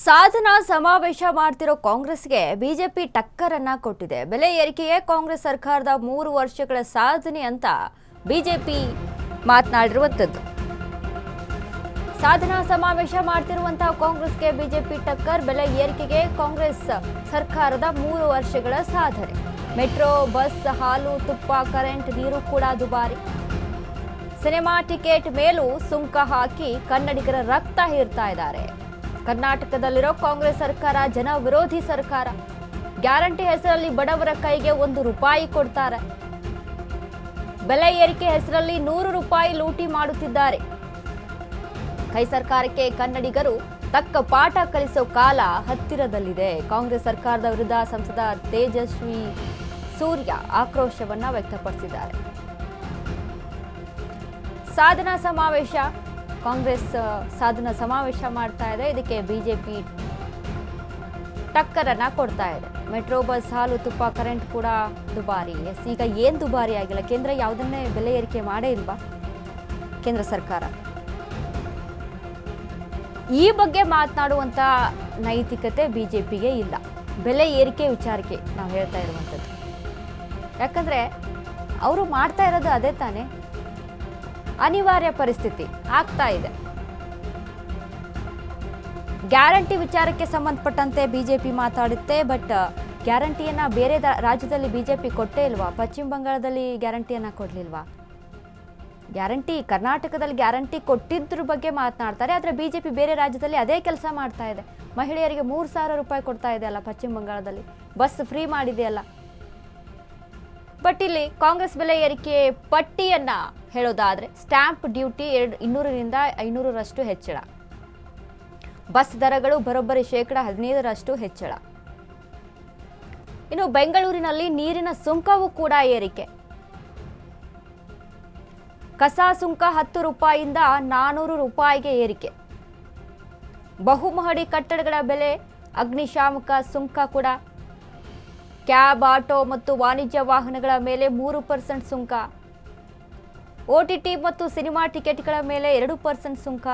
ಸಾಧನಾ ಸಮಾವೇಶ ಮಾಡ್ತಿರೋ ಕಾಂಗ್ರೆಸ್ಗೆ ಬಿಜೆಪಿ ಟಕ್ಕರನ್ನ ಕೊಟ್ಟಿದೆ. ಬೆಲೆ ಏರಿಕೆಯೇ ಕಾಂಗ್ರೆಸ್ ಸರ್ಕಾರದ 3 ವರ್ಷಗಳ ಸಾಧನೆ ಅಂತ ಬಿಜೆಪಿ ಮಾತನಾಡಿರುವಂತದ್ದು. ಸಾಧನಾ ಸಮಾವೇಶ ಮಾಡ್ತಿರುವಂತಹ ಕಾಂಗ್ರೆಸ್ಗೆ ಬಿಜೆಪಿ ಟಕ್ಕರ್. ಬೆಲೆ ಏರಿಕೆಗೆ ಕಾಂಗ್ರೆಸ್ ಸರ್ಕಾರದ 3 ವರ್ಷಗಳ ಸಾಧನೆ. ಮೆಟ್ರೋ, ಬಸ್, ಹಾಲು, ತುಪ್ಪ, ಕರೆಂಟ್, ನೀರು ಕೂಡ ದುಬಾರಿ. ಸಿನಿಮಾ ಟಿಕೆಟ್ ಮೇಲೂ ಸುಂಕ ಹಾಕಿ ಕನ್ನಡಿಗರ ರಕ್ತ ಹೀರ್ತಾ ಇದ್ದಾರೆ. ಕರ್ನಾಟಕದಲ್ಲಿರೋ ಕಾಂಗ್ರೆಸ್ ಸರ್ಕಾರ ಜನ ವಿರೋಧಿ ಸರ್ಕಾರ. ಗ್ಯಾರಂಟಿ ಹೆಸರಲ್ಲಿ ಬಡವರ ಕೈಗೆ 1 ರೂಪಾಯಿ ಕೊಡ್ತಾರೆ. ಬೆಲೆ ಏರಿಕೆ ಹೆಸರಲ್ಲಿ 100 ರೂಪಾಯಿ ಲೂಟಿ ಮಾಡುತ್ತಿದ್ದಾರೆ. ಕೈ ಸರ್ಕಾರಕ್ಕೆ ಕನ್ನಡಿಗರು ತಕ್ಕ ಪಾಠ ಕಲಿಸೋ ಕಾಲ ಹತ್ತಿರದಲ್ಲಿದೆ. ಕಾಂಗ್ರೆಸ್ ಸರ್ಕಾರದ ವಿರುದ್ಧ ಸಂಸದ ತೇಜಸ್ವಿ ಸೂರ್ಯ ಆಕ್ರೋಶವನ್ನ ವ್ಯಕ್ತಪಡಿಸಿದ್ದಾರೆ. ಸಾಧನಾ ಸಮಾವೇಶ, ಕಾಂಗ್ರೆಸ್ ಸಾಧನಾ ಸಮಾವೇಶ ಮಾಡ್ತಾ ಇದೆ. ಇದಕ್ಕೆ ಬಿಜೆಪಿ ಟಕ್ಕರನ್ನ ಕೊಡ್ತಾ ಇದೆ. ಮೆಟ್ರೋ, ಬಸ್, ಹಾಲು, ತುಪ್ಪ, ಕರೆಂಟ್ ಕೂಡ ದುಬಾರಿ. ಈಗ ಏನು ದುಬಾರಿ ಆಗಿಲ್ಲ? ಕೇಂದ್ರ ಯಾವುದನ್ನೇ ಬೆಲೆ ಏರಿಕೆ ಮಾಡೇ ಇಲ್ವಾ ಕೇಂದ್ರ ಸರ್ಕಾರ? ಈ ಬಗ್ಗೆ ಮಾತನಾಡುವಂತ ನೈತಿಕತೆ ಬಿಜೆಪಿಗೆ ಇಲ್ಲ. ಬೆಲೆ ಏರಿಕೆ ವಿಚಾರಕ್ಕೆ ನಾವು ಹೇಳ್ತಾ ಇರುವಂಥದ್ದು. ಯಾಕಂದ್ರೆ ಅವರು ಮಾಡ್ತಾ ಇರೋದು ಅದೇ ತಾನೇ. ಅನಿವಾರ್ಯ ಪರಿಸ್ಥಿತಿ ಆಗ್ತಾ ಇದೆ. ಗ್ಯಾರಂಟಿ ವಿಚಾರಕ್ಕೆ ಸಂಬಂಧಪಟ್ಟಂತೆ ಬಿಜೆಪಿ ಮಾತಾಡುತ್ತೆ. ಬಟ್ ಗ್ಯಾರಂಟಿಯನ್ನ ಬೇರೆ ರಾಜ್ಯದಲ್ಲಿ ಬಿಜೆಪಿ ಕೊಟ್ಟೇ ಇಲ್ವಾ? ಪಶ್ಚಿಮ ಬಂಗಾಳದಲ್ಲಿ ಗ್ಯಾರಂಟಿಯನ್ನ ಕೊಡ್ಲಿಲ್ವಾ? ಗ್ಯಾರಂಟಿ ಕರ್ನಾಟಕದಲ್ಲಿ ಗ್ಯಾರಂಟಿ ಕೊಟ್ಟಿದ್ರ ಬಗ್ಗೆ ಮಾತನಾಡ್ತಾರೆ. ಆದರೆ ಬಿಜೆಪಿ ಬೇರೆ ರಾಜ್ಯದಲ್ಲಿ ಅದೇ ಕೆಲಸ ಮಾಡ್ತಾ ಇದೆ. ಮಹಿಳೆಯರಿಗೆ 3,000 ರೂಪಾಯಿ ಕೊಡ್ತಾ ಇದೆ ಅಲ್ಲ ಪಶ್ಚಿಮ ಬಂಗಾಳದಲ್ಲಿ. Bus free ಮಾಡಿದೆಯಲ್ಲ. ಬಟ್ ಇಲ್ಲಿ ಕಾಂಗ್ರೆಸ್ ಬೆಲೆ ಏರಿಕೆ ಪಟ್ಟಿಯನ್ನ ಹೇಳೋದಾದ್ರೆ ಸ್ಟ್ಯಾಂಪ್ ಡ್ಯೂಟಿ 200ರಿಂದ 500ರಷ್ಟು ಹೆಚ್ಚಳ. ಬಸ್ ದರಗಳು ಬರೋಬ್ಬರಿ 15% ಹೆಚ್ಚಳ. ಇನ್ನು ಬೆಂಗಳೂರಿನಲ್ಲಿ ನೀರಿನ ಸುಂಕವೂ ಕೂಡ ಏರಿಕೆ. ಕಸ ಸುಂಕ 10 ರೂಪಾಯಿಯಿಂದ 400 ರೂಪಾಯಿಗೆ ಏರಿಕೆ. ಬಹುಮಹಡಿ ಕಟ್ಟಡಗಳ ಬೆಲೆ, ಅಗ್ನಿಶಾಮಕ ಸುಂಕ ಕೂಡ. ಕ್ಯಾಬ್, ಆಟೋ ಮತ್ತು ವಾಣಿಜ್ಯ ವಾಹನಗಳ ಮೇಲೆ 3% ಸುಂಕ. OTT ಮತ್ತು ಸಿನಿಮಾ ಟಿಕೆಟ್ಗಳ ಮೇಲೆ 2% ಸುಂಕ.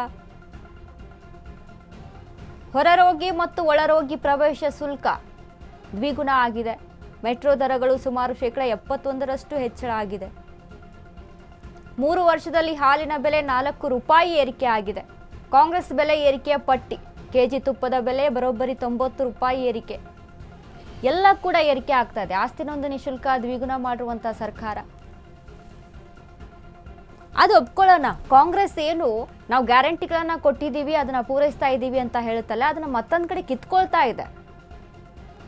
ಹೊರರೋಗಿ ಮತ್ತು ಒಳರೋಗಿ ಪ್ರವೇಶ ಶುಲ್ಕ ದ್ವಿಗುಣ ಆಗಿದೆ. ಮೆಟ್ರೋ ದರಗಳು ಸುಮಾರು 71% ಹೆಚ್ಚಳ ಆಗಿದೆ. 3 ವರ್ಷದಲ್ಲಿ ಹಾಲಿನ ಬೆಲೆ 4 ರೂಪಾಯಿ ಏರಿಕೆ ಆಗಿದೆ. ಕಾಂಗ್ರೆಸ್ ಬೆಲೆ ಏರಿಕೆಯ ಪಟ್ಟಿ. ಕೆಜಿ ತುಪ್ಪದ ಬೆಲೆ ಬರೋಬ್ಬರಿ 90 ರೂಪಾಯಿ ಏರಿಕೆ. ಎಲ್ಲ ಕೂಡ ಏರಿಕೆ ಆಗ್ತಾ ಇದೆ. ಆಸ್ತಿ ನೋಂದಣಿ ಶುಲ್ಕ ದ್ವಿಗುಣ ಮಾಡಿರುವಂತ ಸರ್ಕಾರ. ಅದು ಒಪ್ಕೊಳ್ಳೋಣ. ಕಾಂಗ್ರೆಸ್ ಏನು ನಾವು ಗ್ಯಾರಂಟಿಗಳನ್ನ ಕೊಟ್ಟಿದ್ದೀವಿ, ಅದನ್ನ ಪೂರೈಸ್ತಾ ಇದ್ದೀವಿ ಅಂತ ಹೇಳುತ್ತಲ್ಲ, ಅದನ್ನ ಮತ್ತೊಂದು ಕಡೆ ಕಿತ್ಕೊಳ್ತಾ ಇದೆ.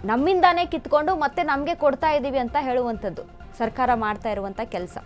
ನಮ್ಮಿಂದಾನೇ ಕಿತ್ಕೊಂಡು ಮತ್ತೆ ನಮಗೆ ಕೊಡ್ತಾ ಇದ್ದೀವಿ ಅಂತ ಹೇಳುವಂಥದ್ದು ಸರ್ಕಾರ ಮಾಡ್ತಾ ಇರುವಂತ ಕೆಲಸ.